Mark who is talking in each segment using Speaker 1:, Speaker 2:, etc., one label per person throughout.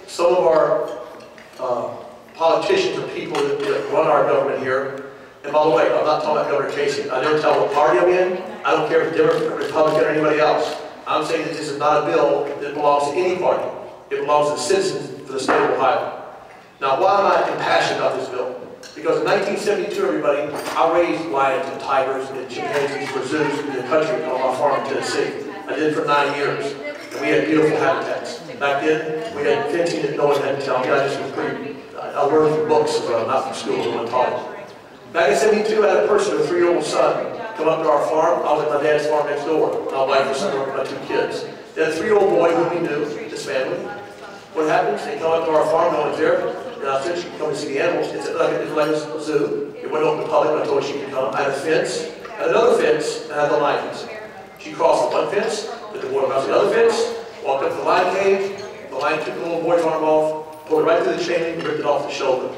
Speaker 1: some of our politicians or people that run our government here, and by the way, I'm not talking about Governor Casey. I never tell what party I'm in. I don't care if it's Democrat, Republican, or anybody else. I'm saying that this is not a bill that belongs to any party. It belongs to the citizens for the state of Ohio. Now, why am I impassioned about this bill? Because in 1972, everybody, I raised lions and tigers and chimpanzees for zoos in the country on my farm in Tennessee. I did it for 9 years. And we had beautiful habitats. Back then, we had fencing that no one had to tell me. I just was pretty, I learned from books, not from school, no one taught me. Back in 72, I had a person with a 3-year-old son come up to our farm. I was at my dad's farm next door. My wife was somewhere with my 2 kids. They had a 3-year-old boy whom we knew, his family. What happens? They come up to our farm, no one's there. And I said, she can come and see the animals. It's like a zoo. It wasn't open to the public, but I told her she could come. I had a fence, I had another fence, and I had the lions. She crossed the one fence, put the boy across the other fence, walked up to the lion cage. The lion took the little boy's arm off, pulled it right through the chain, and ripped it off the shoulder.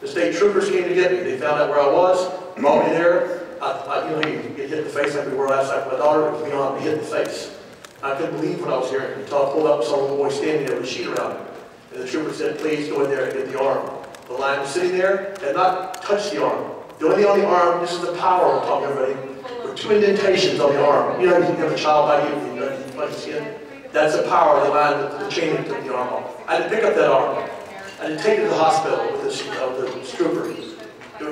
Speaker 1: The state troopers came to get me. They found out where I was, brought me there. You know, you get hit in the face like we were last night with my daughter. It was beyond me hit in the face. I couldn't believe what I was hearing until I pulled up and saw a little boy standing there with a sheet around him. And the trooper said, please go in there and get the arm. The lion was sitting there, had not touched the arm. The only thing on the arm, this is the power we're talking about, everybody, were 2 indentations on the arm. You know, you have a child bite you, and you bite the skin. That's the power of the lion, the chain that took the arm off. I had to pick up that arm. I had to take it to the hospital with this trooper.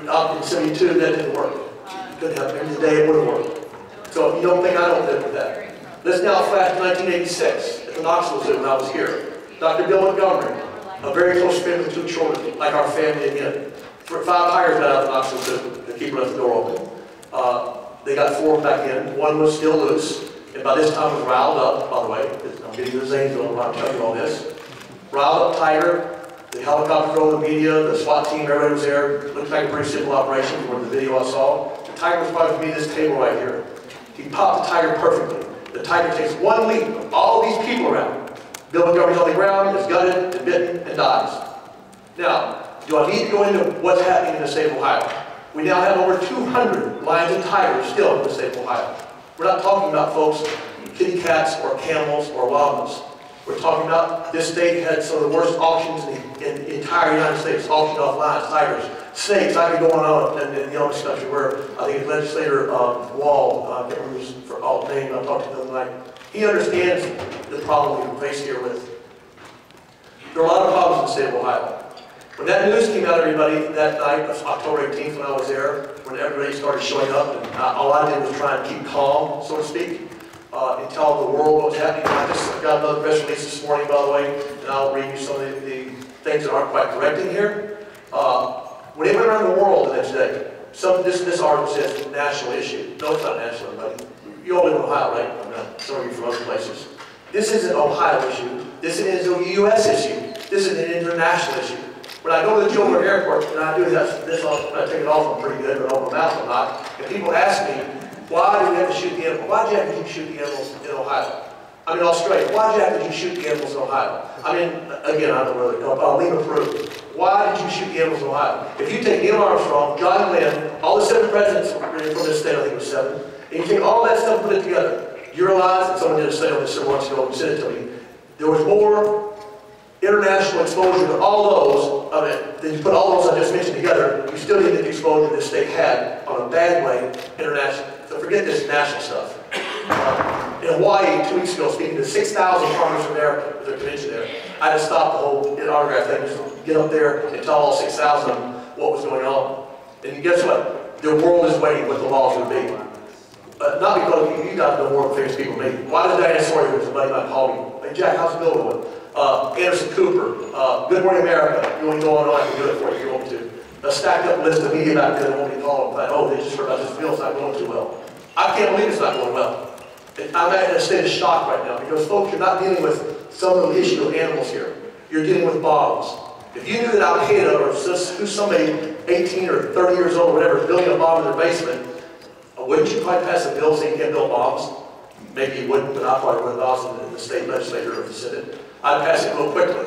Speaker 1: Out in 72, that didn't work. You couldn't have it every day, it wouldn't work. So you don't think I don't live with that. Let's now flash to 1986 at the Knoxville Zoo when I was here. Dr. Bill Montgomery, a very close friend with 2 children, like our family again. 5 tigers got out of the Knoxville Zoo. The keeper left the door open. They got 4 back in. 1 was still loose. And by this time was riled up, by the way. I'm getting the Zanesville around telling you all this. Riled up tiger. The helicopter drove the media, the SWAT team, everybody was there. It looked like a pretty simple operation from the video I saw. The tiger was probably going to be this table right here. He popped the tiger perfectly. The tiger takes 1 leap of all these people around. Bill Montgomery's on the ground, is gutted, and bitten, and dies. Now, do I need to go into what's happening in the state of Ohio? We now have over 200 lions and tigers still in the state of Ohio. We're not talking about, folks, kitty cats or camels or llamas. We're talking about this state had some of the worst auctions in the entire United States, auctioned off lions, tigers, snakes. I could go on in the other country where I think legislator Wall, I can't remember his name, I talked to him tonight. He understands the problem we face here with. There are a lot of problems in the state of Ohio. When that news came out, everybody, that night, October 18th when I was there, when everybody started showing up, and all I did was try and keep calm, so to speak. And tell the world what's happening. I just got another press release this morning, by the way, and I'll read you some of the things that aren't quite correct in here. When it went around the world the next day, this article says national issue. No, it's not national, buddy. You all live in Ohio, right? I'm not, some of you from other places. This isn't an Ohio issue. This is a U.S. issue. This is an international issue. When I go to the Joburg airport, and I do this when I take it off, I'm pretty good, but open my mouth I'm not. And people ask me, why do we have to shoot the animals? Why, Jack, did you shoot the animals in Ohio? I mean, Australia. Why, Jack, did you shoot the animals in Ohio? I mean, again, I don't know whether, Lima, Peru. Why did you shoot the animals in Ohio? If you take Neil Armstrong, John Glenn, all the 7 presidents from this state, I think it was 7, and you take all that stuff and put it together, you realize, and someone did a study on this several months ago and sent it to me, there was more international exposure to all those of it, then you put all those I just mentioned together, you still didn't get the exposure this state had on a bad way internationally. So forget this national stuff. In Hawaii, 2 weeks ago, speaking to 6,000 farmers from there at their convention there, I had to stop the whole autograph thing, just get up there and tell all 6,000 of them what was going on. And guess what? The world is waiting what the laws would be. Not because you guys know more famous people than me. Why does Diana Sawyer, who's a buddy of mine, call me? Hey, Jack, how's the bill going? Anderson Cooper, Good Morning America. You want to go on, I can do it for you if you want me to. A stacked up list of media back there that won't be called, but oh, they just heard about this bill, it's not going too well. I can't believe it's not going well. I'm in a state of shock right now because, folks, you're not dealing with some of the issue of animals here. You're dealing with bombs. If you knew that Al-Qaeda or who's somebody 18 or 30 years old or whatever is building a bomb in their basement, wouldn't you probably pass a bill saying you can't build bombs? Maybe you wouldn't, but I probably would have asked in the state legislature or the Senate. I'd pass it real quickly.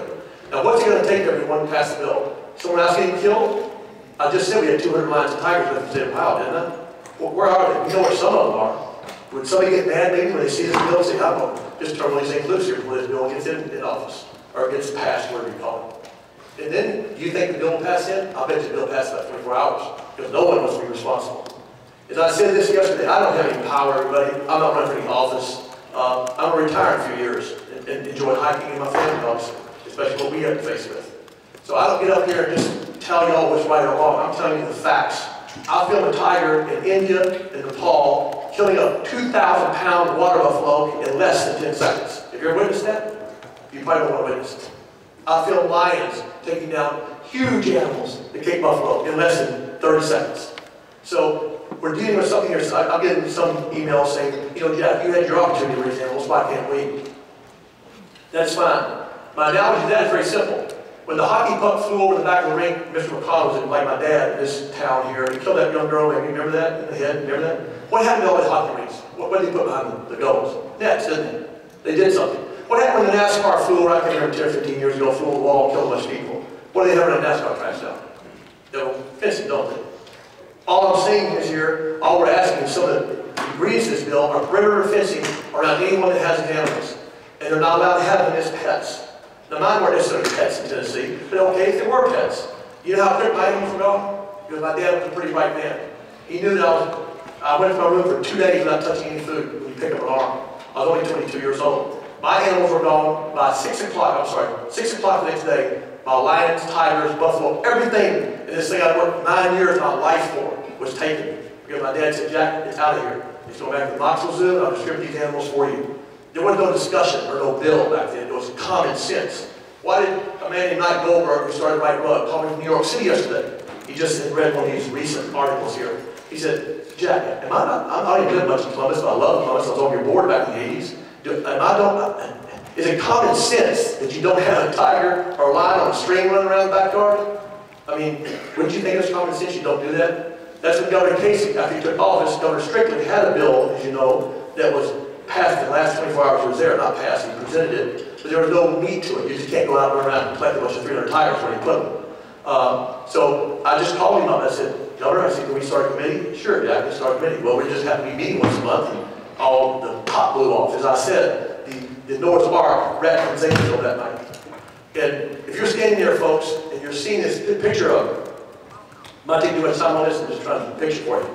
Speaker 1: Now, what's it going to take everyone to pass the bill? Someone else getting killed? I just said we had 200 lions and tigers left in the state of Ohio, didn't I? Well, where are they? We know where some of them are. Would somebody get mad maybe when they see this bill and say, I'm going to just turn one of these things loose here before this bill gets in office? or it gets passed, whatever you call it. And then, do you think the bill will pass in? I bet you the bill will pass in about 24 hours, because no one wants to be responsible. As I said this yesterday, I don't have any power, everybody. I'm not running for any office. I'm going to retire in a few years and enjoy hiking in my family dogs, especially what we have to face with. So I don't get up here and just tell y'all what's right or wrong. I'm telling you the facts. I filmed a tiger in India and Nepal killing a 2,000-pound water buffalo in less than 10 seconds. Have you ever witnessed that? You probably don't want to witness it. I filmed lions taking down huge animals, the Cape buffalo, in less than 30 seconds. So we're dealing with something here. I'm getting some emails saying, you know, Jeff, you had your opportunity to raise animals, why can't we? That's fine. My analogy to that is very simple. When the hockey puck flew over the back of the rink, Mr. McConnell was in, like my dad in this town here, and he killed that young girl, maybe you remember that in the head? Remember that? What happened to all these hockey rinks? What did they put behind the goals? Nets, didn't they? They did something. What happened when the NASCAR flew around, I can't remember 10 or 15 years ago, flew over the wall and killed a bunch of people? What do they have around NASCAR tracks now? They'll fence it, don't they? All I'm saying is here, all we're asking is some of the ingredients of this bill are perimeter fencing around anyone that has animals. And they're not allowed to have them as pets. Now, mine weren't necessarily pets in Tennessee, but okay, if they were pets. You know how quick my animals were gone? Because my dad was a pretty bright man. He knew that I went to my room for 2 days without touching any food when he picked up an arm. I was only 22 years old. My animals were gone by 6 o'clock the next day. My lions, tigers, buffalo, everything in this thing I worked 9 years of my life for was taken. Because my dad said, Jack, it's out of here. It's going back to the Knoxville Zoo, and I'll distribute these animals for you. There was no discussion or no bill back then. It was common sense. Why did a man named Mike Goldberg, who started Right Rug, call me from New York City yesterday? He just had read one of these recent articles here. He said, Jack, I don't even live much in Columbus, but I love Columbus. I was on your board back in the 80s. Is it common sense that you don't have a tiger or a lion on a string running around the backyard? I mean, wouldn't you think it's common sense you don't do that? That's when Governor Casey, after he took office, Governor Strickland had a bill, as you know, that was passed in the last 24 hours. He was there, not passed, he presented it, but there was no meat to it. You just can't go out and run around and collect a bunch of 300 tigers when you put them. So I just called him up and I said, Governor, can we start a committee? Sure, yeah, I can start a committee. Well, we just have to be meeting once a month, and all the top blew off. As I said, the Noah's Ark wrecked in Zanesville that night. And if you're standing there, folks, and you're seeing this picture of, I'm not taking too much time on this, I'm just trying to picture for you.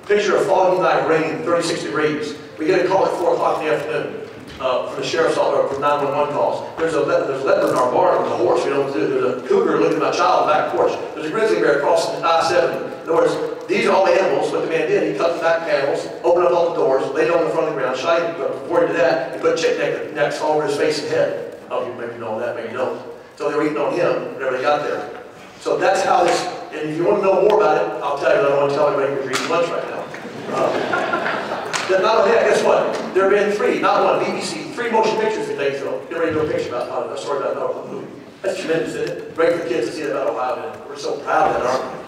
Speaker 1: Picture of foggy night, raining, 36 degrees. We get a call at 4 o'clock in the afternoon from the sheriff's office, or from 911 calls. There's a leopard in our barn with a horse. We don't do. There's a cougar looking at my child on the back porch. There's a grizzly bear crossing I-70. In other words, these are all the animals. What the man did, he cut the back panels, opened up all the doors, laid on the front of the ground, shot him. Before he did that, he put chick necks all over his face and head. Oh, you maybe know that, maybe you don't. So they were eating on him whenever they got there. So that's how this, and if you want to know more about it, I'll tell you, I don't want to tell anybody because you're eating lunch right now. Not only that, guess what? There have been 3, not one, BBC, 3 motion pictures today, so get ready to do a picture about a story about the movie. That's tremendous, isn't it? Great for kids to see that about Ohio, and we're so proud of that, aren't we?